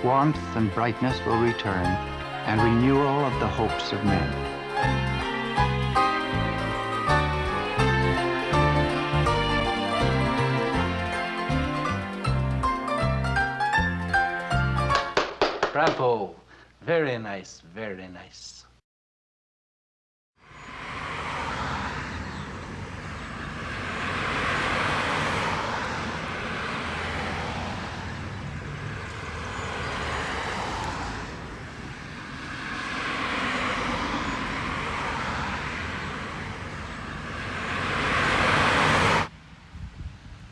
warmth and brightness will return, and renewal of the hopes of men. Bravo! Very nice, very nice.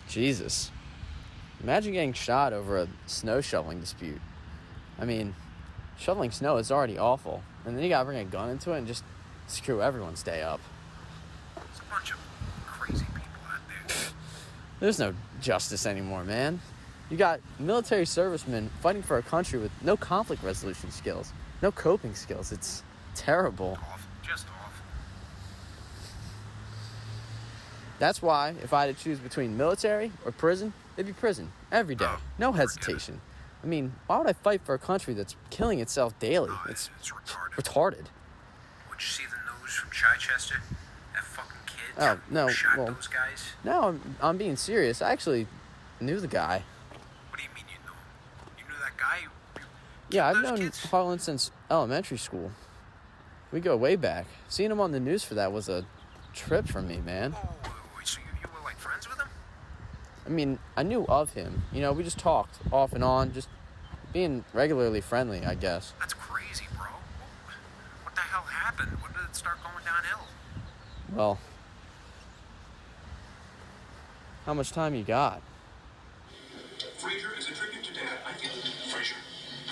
Jesus. Imagine getting shot over a snow shoveling dispute. I mean, shoveling snow is already awful, and then you gotta bring a gun into it and just screw everyone's day up. There's a bunch of crazy people out there. There's no justice anymore, man. You got military servicemen fighting for a country with no conflict resolution skills, no coping skills. It's terrible. Awful, just awful. That's why, if I had to choose between military or prison, it'd be prison, every day. No hesitation. I mean, why would I fight for a country that's killing itself daily? It's retarded. Would you see the news from Chichester? That fucking kid Oh, no, who shot well, those guys? No, I'm being serious. I actually knew the guy. What do you mean you knew him? You knew that guy who Yeah, I've killed those known kids? Harlan since elementary school. We go way back. Seeing him on the news for that was a trip for me, man. Oh, wait, so you were like friends with him? I mean, I knew of him. You know, we just talked off and on, just being regularly friendly, I guess. That's crazy, bro. What the hell happened? When did it start going downhill? Well, how much time you got? Fraser, as a tribute to Dad, I think Fraser,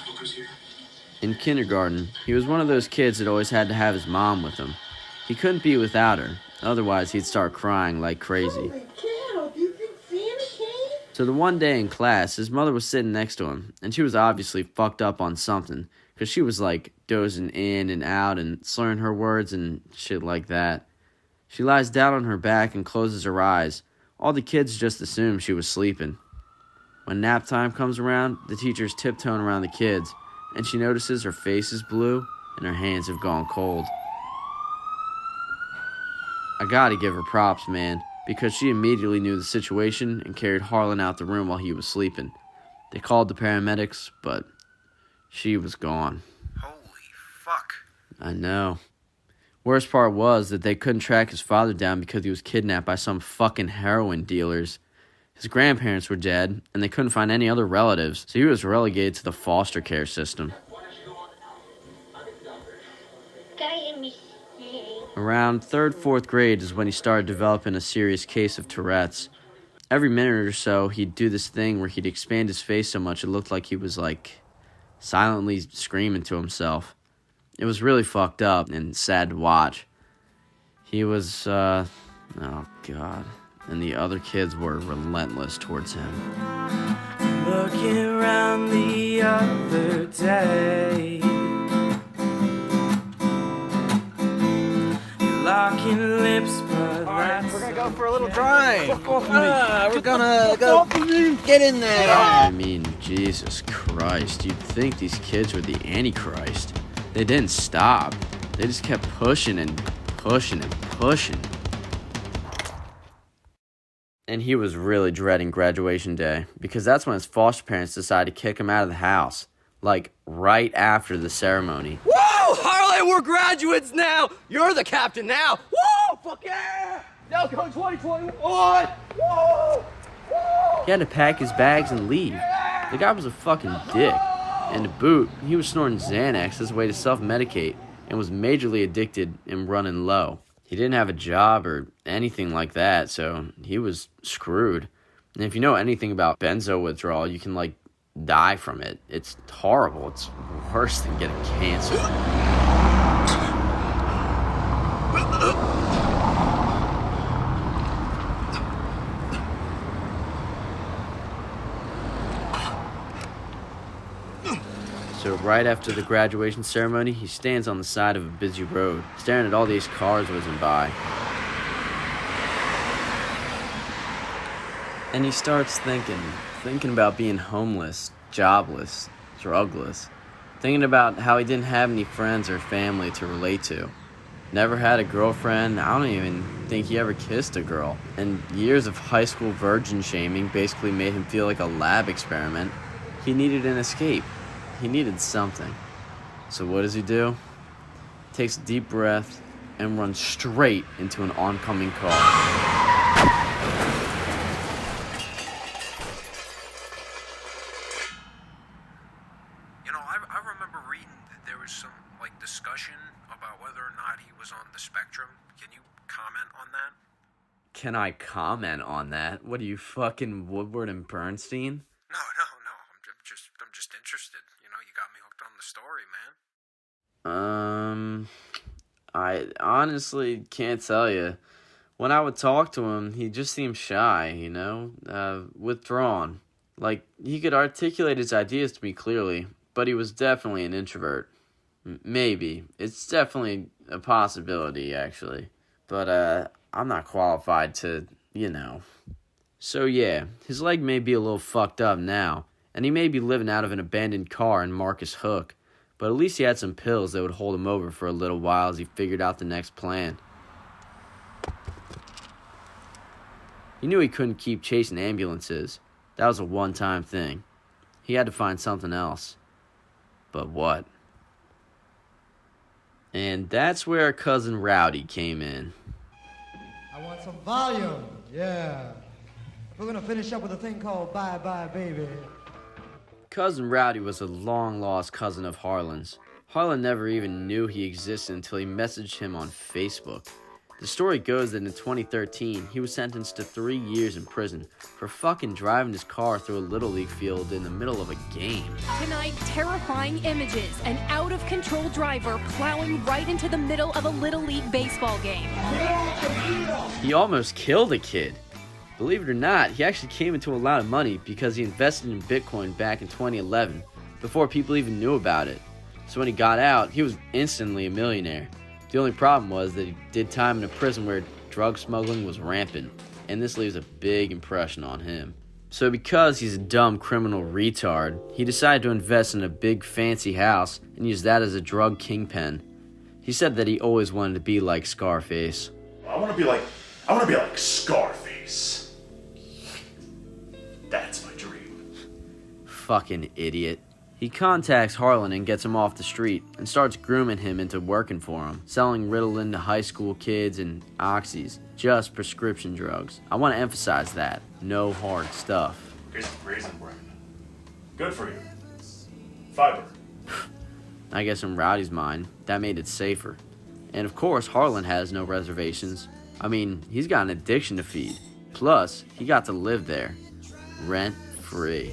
look who's here. In kindergarten, he was one of those kids that always had to have his mom with him. He couldn't be without her, otherwise he'd start crying like crazy. So the one day in class, his mother was sitting next to him, and she was obviously fucked up on something, because she was like dozing in and out and slurring her words and shit like that. She lies down on her back and closes her eyes. All the kids just assume she was sleeping. When nap time comes around, the teacher's tiptoeing around the kids, and she notices her face is blue and her hands have gone cold. I gotta give her props, man, because she immediately knew the situation and carried Harlan out the room while he was sleeping. They called the paramedics, but she was gone. Holy fuck. I know. Worst part was that they couldn't track his father down because he was kidnapped by some fucking heroin dealers. His grandparents were dead, and they couldn't find any other relatives, so he was relegated to the foster care system. Around 3rd, 4th grade is when he started developing a serious case of Tourette's. Every minute or so, he'd do this thing where he'd expand his face so much it looked like he was, silently screaming to himself. It was really fucked up and sad to watch. He was, oh God. And the other kids were relentless towards him. Looking around the other day, locking lips, but Alright, we're gonna go for a little drive. we're gonna go get in there. I mean, Jesus Christ, you'd think these kids were the Antichrist. They didn't stop. They just kept pushing and pushing and pushing. And he was really dreading graduation day, because that's when his foster parents decided to kick him out of the house. Right after the ceremony. Whoa, Harlan, we're graduates now. You're the captain now. Whoa, fuck yeah. Delco 2021. Whoa, whoa. He had to pack his bags and leave. The guy was a fucking dick. And to boot, he was snorting Xanax as a way to self-medicate and was majorly addicted and running low. He didn't have a job or anything like that, so he was screwed. And if you know anything about benzo withdrawal, you can, die from it. It's horrible. It's worse than getting cancer. So right after the graduation ceremony, he stands on the side of a busy road, staring at all these cars whizzing by. And he starts thinking about being homeless, jobless, drugless. Thinking about how he didn't have any friends or family to relate to. Never had a girlfriend. I don't even think he ever kissed a girl. And years of high school virgin shaming basically made him feel like a lab experiment. He needed an escape. He needed something. So what does he do? Takes a deep breath and runs straight into an oncoming car. I remember reading that there was some, discussion about whether or not he was on the spectrum. Can you comment on that? Can I comment on that? What are you, fucking Woodward and Bernstein? No. I'm just interested. You got me hooked on the story, man. I honestly can't tell you. When I would talk to him, he just seemed shy, withdrawn. Like, he could articulate his ideas to me clearly, but he was definitely an introvert. Maybe. It's definitely a possibility, actually. But, I'm not qualified to, So, yeah, his leg may be a little fucked up now, and he may be living out of an abandoned car in Marcus Hook, but at least he had some pills that would hold him over for a little while as he figured out the next plan. He knew he couldn't keep chasing ambulances. That was a one-time thing. He had to find something else. But what? And that's where our cousin Rowdy came in. I want some volume, yeah. We're gonna finish up with a thing called Bye Bye Baby. Cousin Rowdy was a long-lost cousin of Harlan's. Harlan never even knew he existed until he messaged him on Facebook. The story goes that in 2013, he was sentenced to 3 years in prison for fucking driving his car through a Little League field in the middle of a game. Tonight, terrifying images. An out-of-control driver plowing right into the middle of a Little League baseball game. He almost killed a kid. Believe it or not, he actually came into a lot of money because he invested in Bitcoin back in 2011, before people even knew about it. So when he got out, he was instantly a millionaire. The only problem was that he did time in a prison where drug smuggling was rampant, and this leaves a big impression on him. So because he's a dumb criminal retard, he decided to invest in a big fancy house and use that as a drug kingpin. He said that he always wanted to be like Scarface. I want to be like Scarface. That's my dream. Fucking idiot. He contacts Harlon and gets him off the street and starts grooming him into working for him, selling Ritalin to high school kids and oxys, just prescription drugs. I want to emphasize that. No hard stuff. Here's the raisin bread. Good for you. Fiber. I guess in Rowdy's mind, that made it safer. And of course, Harlon has no reservations. I mean, he's got an addiction to feed. Plus, he got to live there. Rent-free.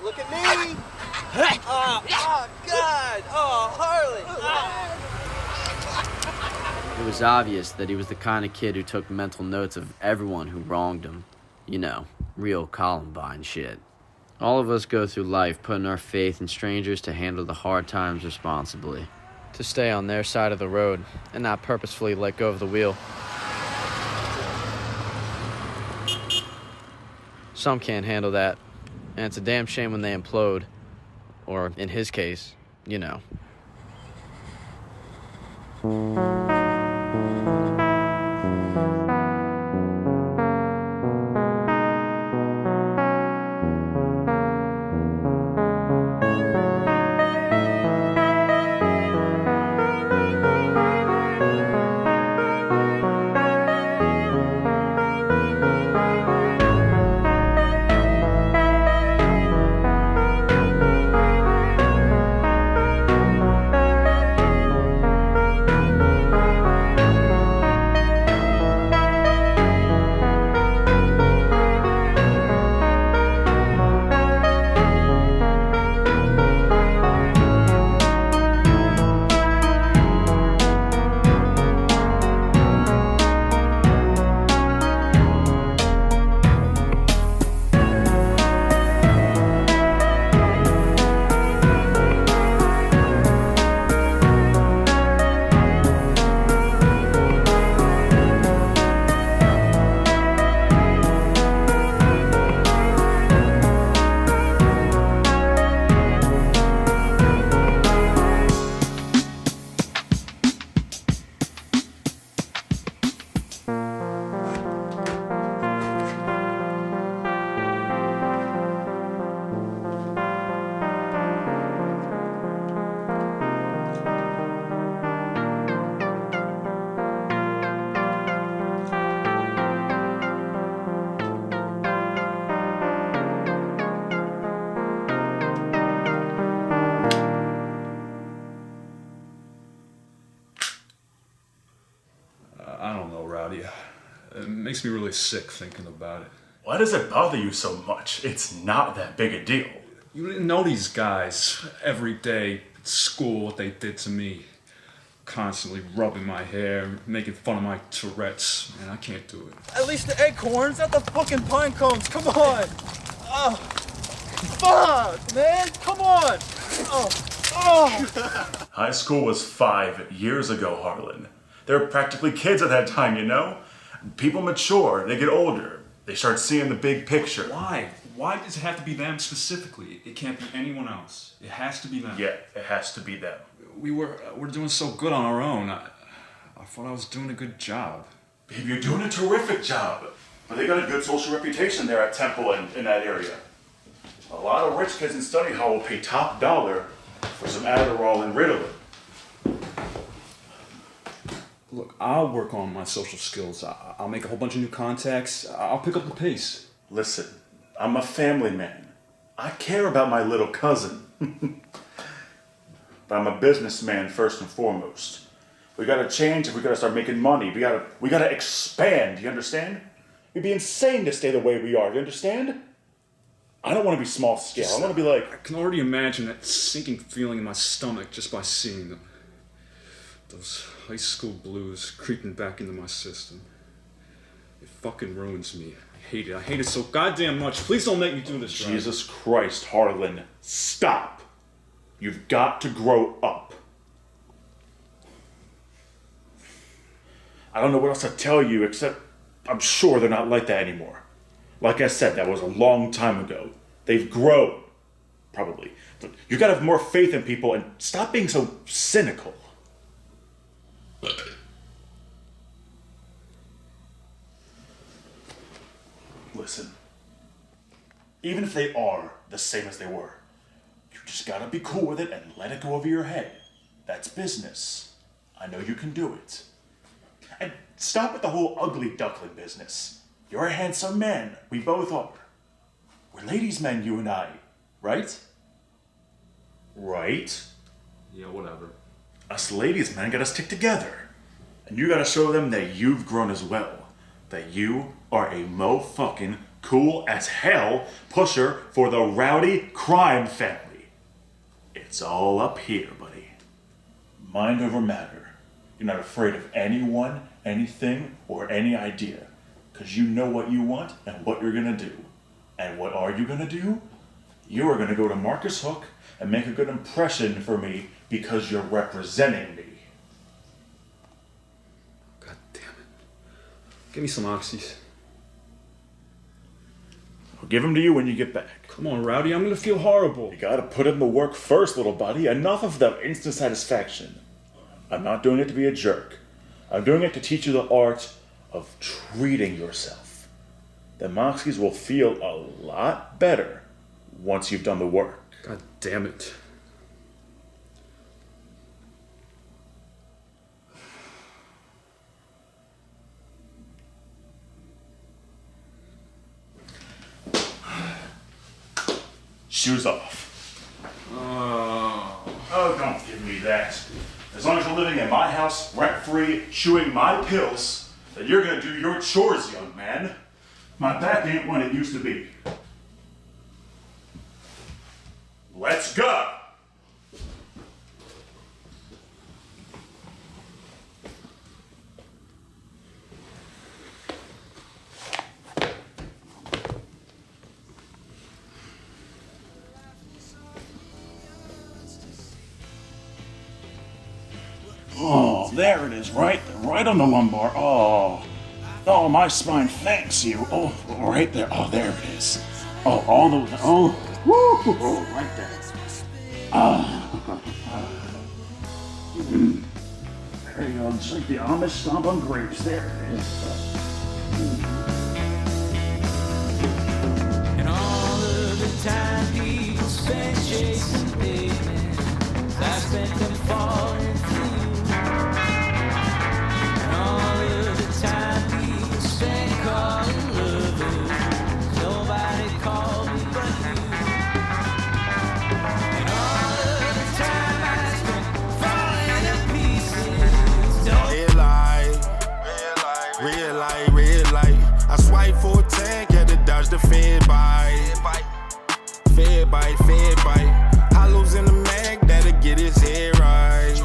Look at me! Oh, God! Oh, Harlan! It was obvious that he was the kind of kid who took mental notes of everyone who wronged him. Real Columbine shit. All of us go through life putting our faith in strangers to handle the hard times responsibly. To stay on their side of the road and not purposefully let go of the wheel. Some can't handle that. And it's a damn shame when they implode. Or, in his case, Rowdy. It makes me really sick thinking about it. Why does it bother you so much? It's not that big a deal. You didn't know these guys every day at school, what they did to me. Constantly rubbing my hair, making fun of my Tourette's. Man, I can't do it. At least the acorns, not the fucking pine cones. Come on. Oh, fuck, man. Come on. High school was 5 years ago, Harlan. They were practically kids at that time, you know? People mature, they get older. They start seeing the big picture. Why? Why does it have to be them specifically? It can't be anyone else. It has to be them. Yeah, it has to be them. We're doing so good on our own. I thought I was doing a good job. Babe, you're doing a terrific job. But they got a good social reputation there at Temple and in that area. A lot of rich kids in study hall will pay top dollar for some Adderall and Ritalin. Look, I'll work on my social skills. I'll make a whole bunch of new contacts. I'll pick up the pace. Listen, I'm a family man. I care about my little cousin. But I'm a businessman first and foremost. We gotta change if we gotta start making money. We gotta expand, you understand? We'd be insane to stay the way we are, you understand? I don't want to be small scale. I want to be like... I can already imagine that sinking feeling in my stomach just by seeing them. Those high school blues creeping back into my system. It fucking ruins me. I hate it. I hate it so goddamn much. Please don't make me do this, Rowdy. Jesus Christ, Harlan. Stop. You've got to grow up. I don't know what else to tell you except I'm sure they're not like that anymore. Like I said, that was a long time ago. They've grown. Probably. You gotta have more faith in people and stop being so cynical. Listen. Even if they are the same as they were, you just gotta be cool with it and let it go over your head. That's business. I know you can do it. And stop with the whole ugly duckling business. You're a handsome man. We both are. We're ladies' men, you and I. Right? Right? Yeah, whatever. Us ladies' men gotta stick together. And you gotta show them that you've grown as well. That you are a mo-fucking cool as hell pusher for the Rowdy crime family. It's all up here, buddy. Mind over matter. You're not afraid of anyone, anything, or any idea. Because you know what you want and what you're gonna do. And what are you gonna do? You are gonna go to Marcus Hook and make a good impression for me because you're representing me. God damn it. Give me some oxys. I'll give them to you when you get back. Come on, Rowdy, I'm gonna feel horrible. You gotta put in the work first, little buddy. Enough of the instant satisfaction. I'm not doing it to be a jerk. I'm doing it to teach you the art of treating yourself. The Moxkies will feel a lot better once you've done the work. God damn it. Shoes off. Oh, don't give me that. As long as you're living in my house, rent-free, chewing my pills, then you're gonna do your chores, young man. My back ain't what it used to be. Let's go! Oh, there it is, right on the lumbar. Oh, my spine thanks you. Oh, right there. Oh, there it is. Oh, all the way. Oh, woo, oh, right there. There you go. Just like the Amish stomp on grapes. There it is. And all of the time he spent chasing demons, I spent them falling through. And all of the time he spent calling lovers, nobody called me but you. And all of the time I spent falling to pieces. Don't Red light. I swipe for a tag, had to dodge the fed bite. Fed bite. Hollows in the mag, that'll get his head right.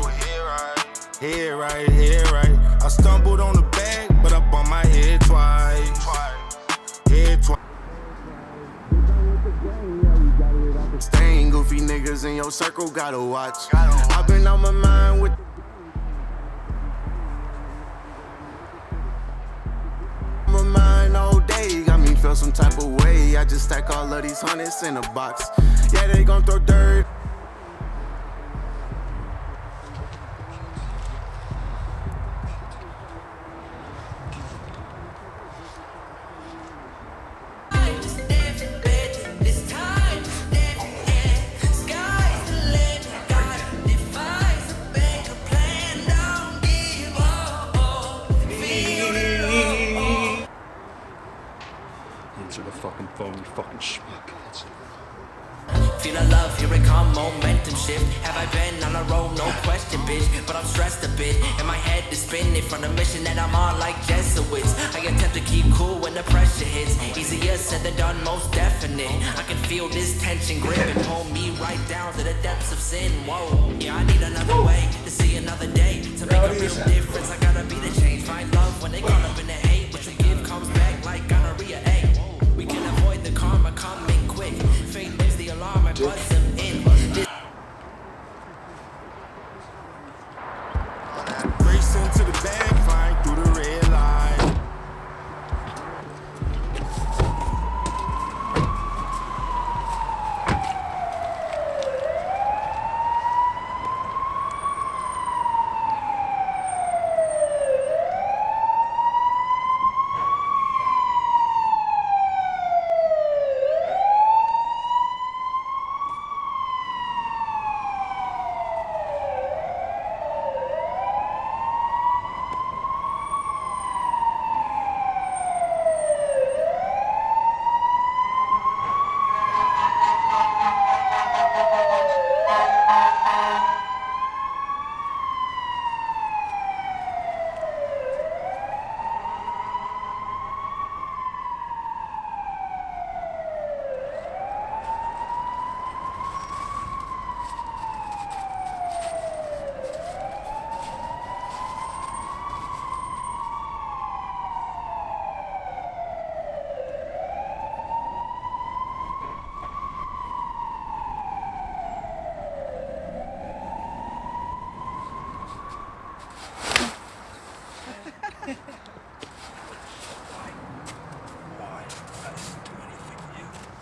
Head right. I stumbled on the bag, but I bumped my head twice. Staying goofy niggas in your circle, gotta watch. I've been on my mind with my mind all day, got me feel some type of way. I just stack all of these hundreds in a box. Yeah, they gon' throw dirt. Answer the fucking phone, you fucking schmuck. Feel a love, here it come, momentum shift. Have I been on a roll? No question, bitch. But I'm stressed a bit, and my head is spinning from the mission that I'm on like Jesuits. I attempt to keep cool when the pressure hits. Easier said than done, most definite. I can feel this tension grip and pull me right down to the depths of sin. Whoa, yeah, I need another way to see another day. To make a real difference, I gotta be the change. Find love when they caught up in the hate. What you give comes back like gonorrhea, ayy. We can avoid the karma coming quick. Fate is the alarm, I buzz them in. Race into the bag, flying through the red light.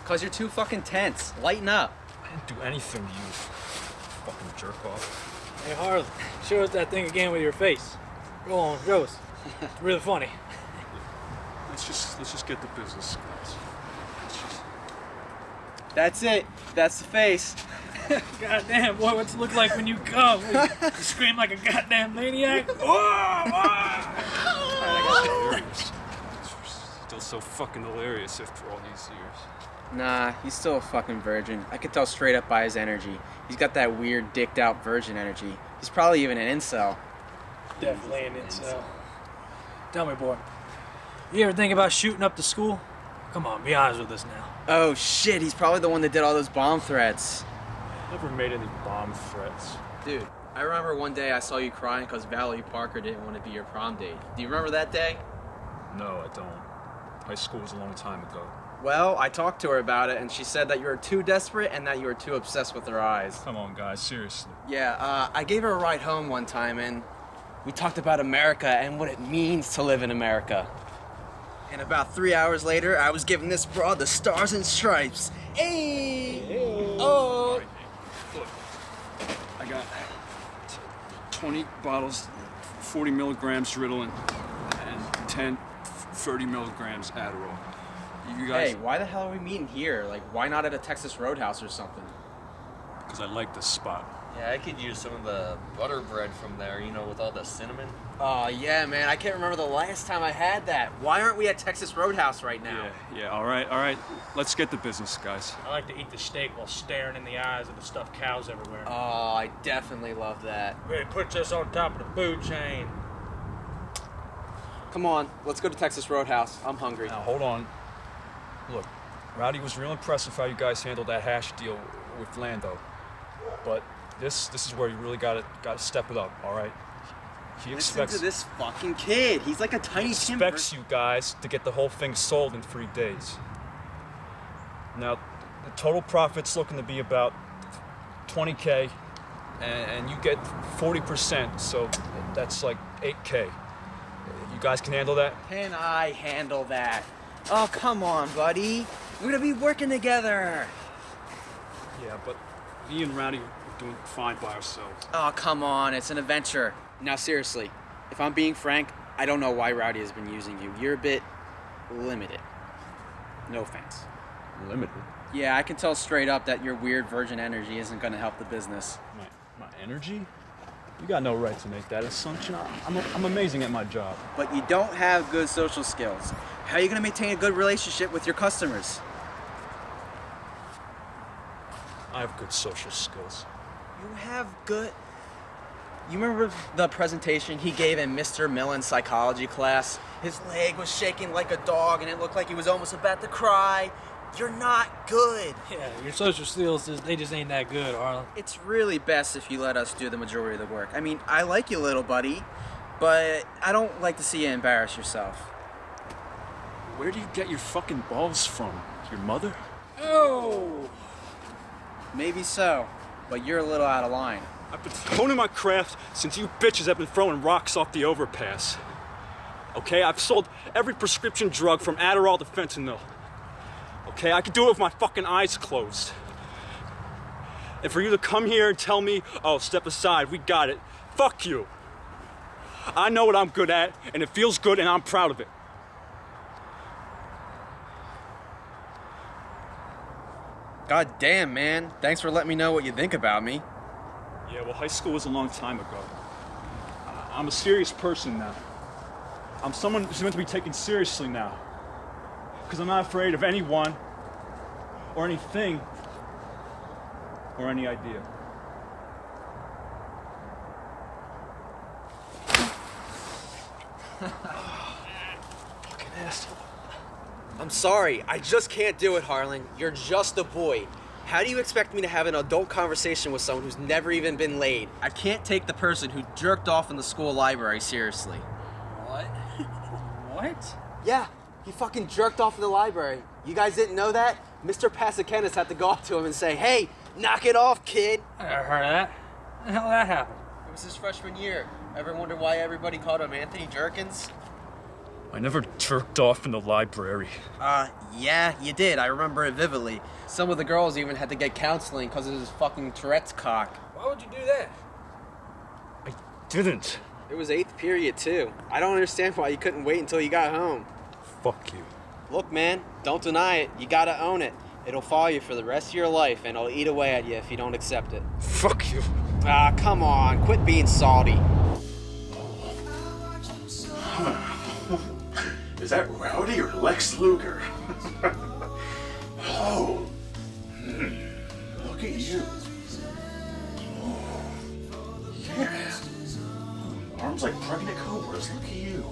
Cause you're too fucking tense. Lighten up. I didn't do anything to you, fucking jerk off. Hey Harlan, show us that thing again with your face. Go on, show us. It's really funny. Let's just get to business, guys. That's it. That's the face. Goddamn, boy, what's it look like when you come? You scream like a goddamn maniac? Still so fucking hilarious after all these years. Nah, he's still a fucking virgin. I could tell straight up by his energy. He's got that weird dicked out virgin energy. He's probably even an incel. Definitely an incel. Tell me, boy, you ever think about shooting up the school? Come on, be honest with us now. Oh shit, he's probably the one that did all those bomb threats. Never made any bomb threats. Dude, I remember one day I saw you crying because Valerie Parker didn't want to be your prom date. Do you remember that day? No, I don't. High school was a long time ago. Well, I talked to her about it, and she said that you were too desperate and that you were too obsessed with her eyes. Come on, guys, seriously. Yeah, I gave her a ride home one time, and we talked about America and what it means to live in America. And about 3 hours later, I was giving this broad the stars and stripes. Hey! Oh! Look, I got 20 bottles, 40 milligrams Ritalin, and 10, 30 milligrams Adderall. You guys... Hey, why the hell are we meeting here? Like, why not at a Texas Roadhouse or something? Because I like this spot. Yeah, I could use some of the butter bread from there, you know, with all the cinnamon. Oh, yeah, man. I can't remember the last time I had that. Why aren't we at Texas Roadhouse right now? Yeah, all right. Let's get to business, guys. I like to eat the steak while staring in the eyes of the stuffed cows everywhere. Oh, I definitely love that. It puts us on top of the food chain. Come on, let's go to Texas Roadhouse. I'm hungry. Now, hold on. Look, Rowdy was real impressive how you guys handled that hash deal with Lando. But this is where you really gotta step it up, all right? He expects... Listen to this fucking kid. He's like a tiny timber. Expects you guys to get the whole thing sold in 3 days. Now, the total profit's looking to be about $20K, and you get 40%, so that's like $8K. You guys can handle that? Can I handle that? Oh, come on, buddy. We're gonna be working together. Yeah, but me and Rowdy are doing fine by ourselves. Oh, come on. It's an adventure. Now, seriously, if I'm being frank, I don't know why Rowdy has been using you. You're a bit limited. No offense. Limited? Yeah, I can tell straight up that your weird virgin energy isn't gonna help the business. My energy? You got no right to make that assumption. I'm amazing at my job. But you don't have good social skills. How are you gonna maintain a good relationship with your customers? I have good social skills. You have good... You remember the presentation he gave in Mr. Millen's psychology class? His leg was shaking like a dog and it looked like he was almost about to cry. You're not good. Yeah, your social skills, they just ain't that good, Harlan. It's really best if you let us do the majority of the work. I mean, I like you, little buddy, but I don't like to see you embarrass yourself. Where do you get your fucking balls from? Your mother? Oh! Maybe so, but you're a little out of line. I've been honing my craft since you bitches have been throwing rocks off the overpass. Okay, I've sold every prescription drug from Adderall to fentanyl. Okay, I could do it with my fucking eyes closed. And for you to come here and tell me, oh, step aside, we got it. Fuck you. I know what I'm good at, and it feels good, and I'm proud of it. God damn, man. Thanks for letting me know what you think about me. Yeah, well, high school was a long time ago. I'm a serious person now. I'm someone who's meant to be taken seriously now. Because I'm not afraid of anyone, or anything, or any idea. Fucking asshole. I'm sorry, I just can't do it, Harlan. You're just a boy. How do you expect me to have an adult conversation with someone who's never even been laid? I can't take the person who jerked off in the school library seriously. What? What? Yeah, he fucking jerked off in the library. You guys didn't know that? Mr. Pasakanis had to go up to him and say, hey, knock it off, kid. I never heard of that. How the hell that happened? It was his freshman year. Ever wonder why everybody called him Anthony Jerkins? I never jerked off in the library. Yeah, you did. I remember it vividly. Some of the girls even had to get counseling because of his fucking Tourette's cock. Why would you do that? I didn't. It was 8th period, too. I don't understand why you couldn't wait until you got home. Fuck you. Look, man, don't deny it. You gotta own it. It'll follow you for the rest of your life, and it'll eat away at you if you don't accept it. Fuck you. Come on. Quit being salty. Is that Rowdy or Lex Luger? Oh. Look at you. Oh. Yeah. Arms like pregnant cobras. Look at you.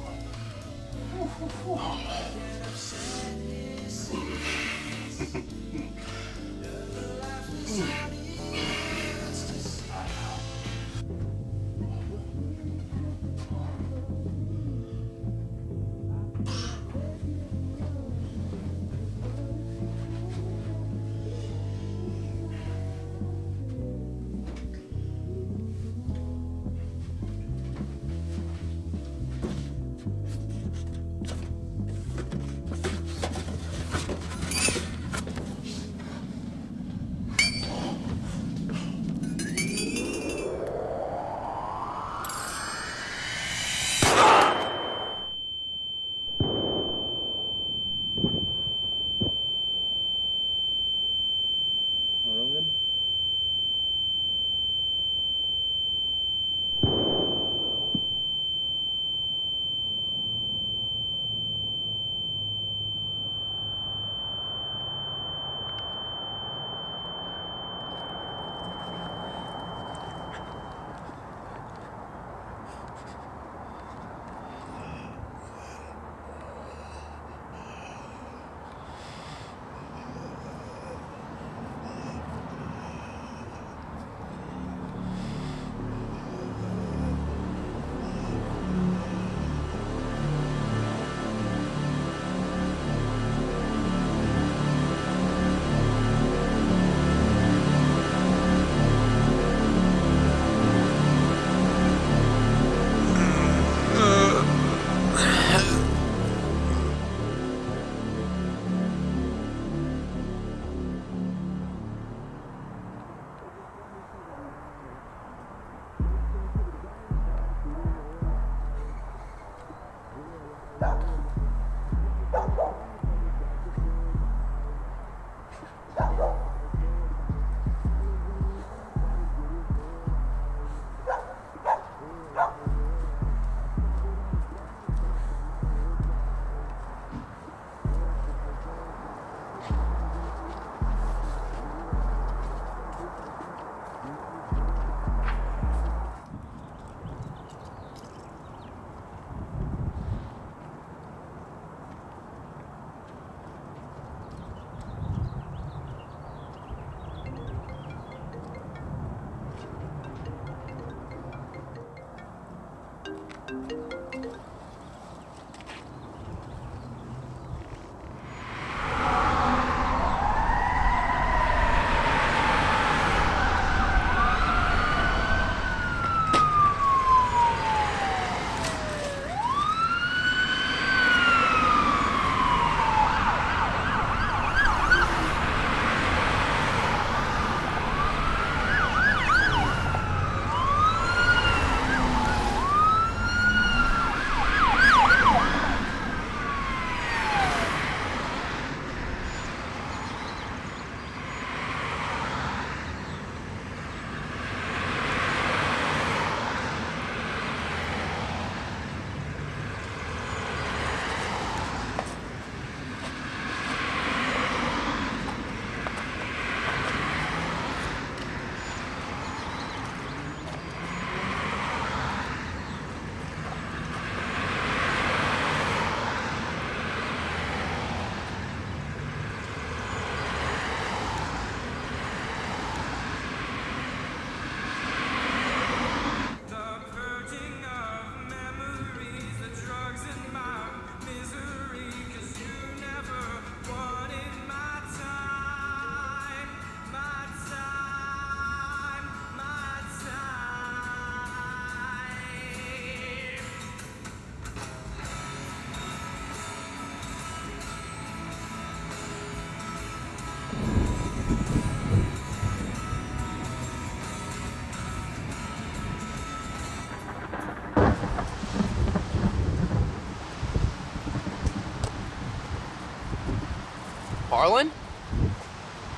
Harlon?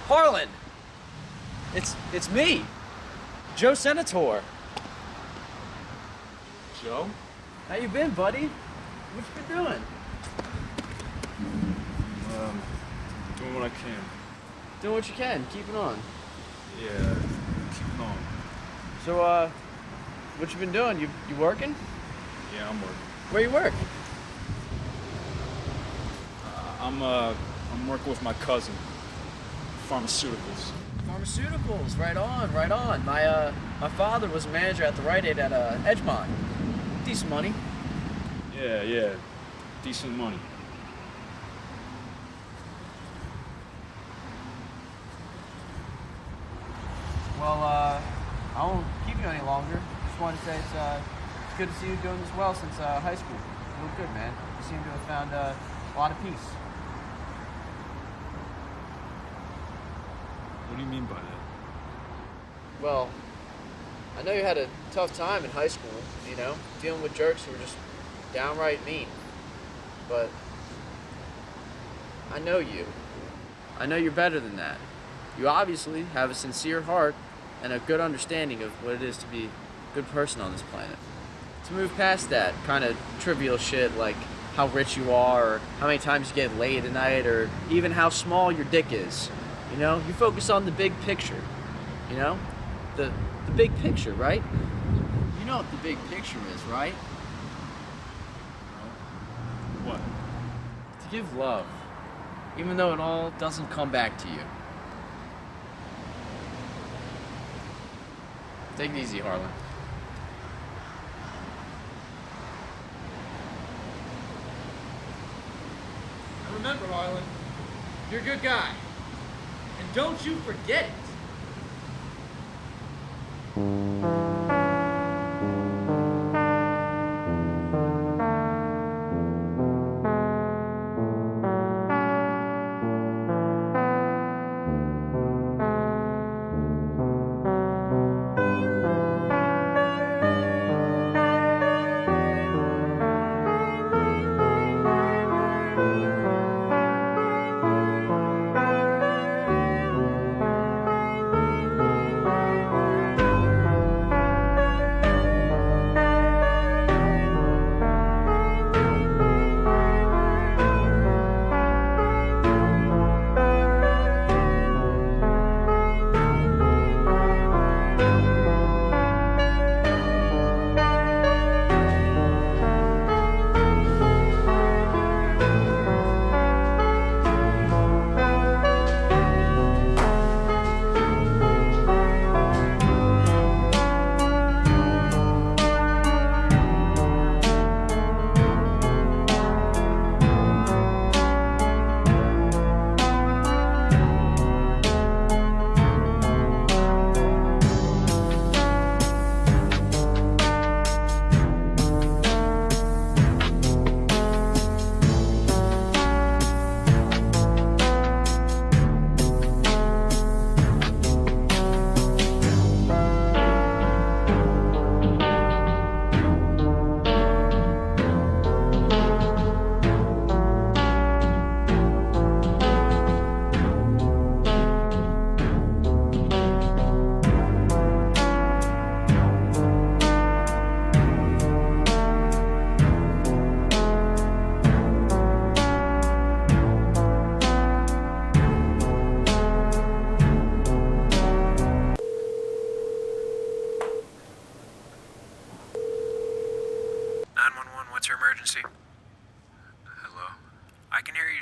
Harlon! It's me, Joe Senator. Joe? How you been, buddy? What you been doing? Doing what I can. Doing what you can, keeping on. Yeah, keeping on. So, what you been doing? You working? Yeah, I'm working. Where you work? I'm working with my cousin. Pharmaceuticals. Pharmaceuticals, right on, right on. My father was a manager at the Rite Aid at Edgemont. Decent money. Yeah, decent money. Well, I won't keep you any longer. Just wanted to say it's good to see you doing this well since high school. You look good, man. You seem to have found a lot of peace. What do you mean by that? Well, I know you had a tough time in high school, you know, dealing with jerks who were just downright mean. But I know you. I know you're better than that. You obviously have a sincere heart and a good understanding of what it is to be a good person on this planet. To move past that kind of trivial shit like how rich you are, or how many times you get laid a night, or even how small your dick is. You know, you focus on the big picture. You know? The big picture, right? You know what the big picture is, right? What? To give love, even though it all doesn't come back to you. Take it easy, Harlan. Remember, Harlan, you're a good guy. And don't you forget it.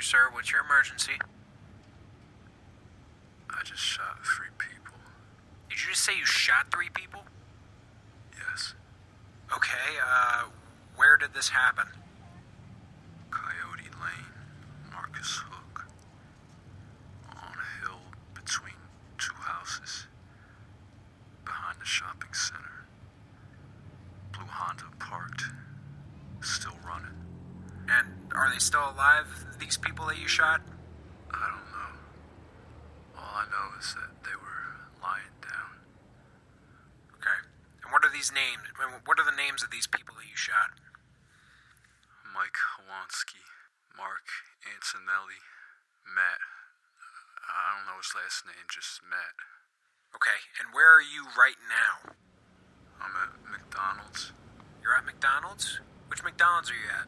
sir. What's your emergency? I just shot 3 people. Did you just say you shot 3 people? Yes. Okay, where did this happen? Coyote Lane, Marcus Hook. On a hill between 2 houses. Behind the shopping center. Blue Honda parked. Still running. And are they still alive, these people that you shot? I don't know. All I know is that they were lying down. Okay. And what are these names? What are the names of these people that you shot? Mike Howanski, Mark Antonelli, Matt. I don't know his last name, just Matt. Okay, and where are you right now? I'm at McDonald's. You're at McDonald's? Which McDonald's are you at?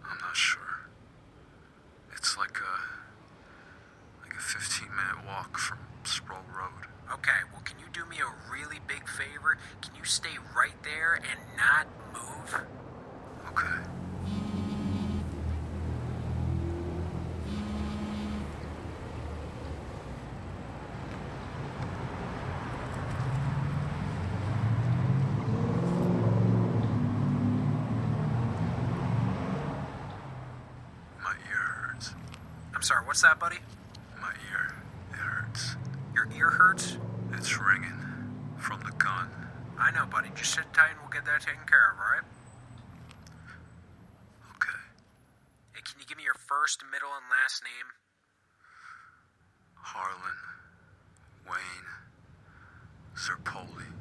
I'm not sure. It's like a 15-minute walk from Sproul Road. Okay, well, can you do me a really big favor? Can you stay right there and not move? Okay. My ear hurts. I'm sorry, what's that, buddy? My ear. It hurts. Your ear hurts? It's ringing. From the gun. I know, buddy. Just sit tight and we'll get that taken care of, alright? Okay. Hey, can you give me your first, middle, and last name? Harlan. Wayne. Zirpoli.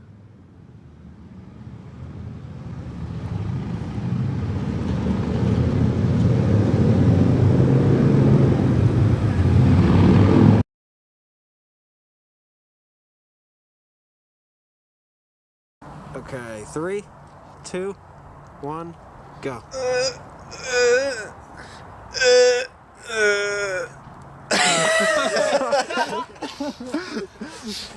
Okay, 3, 2, 1, go.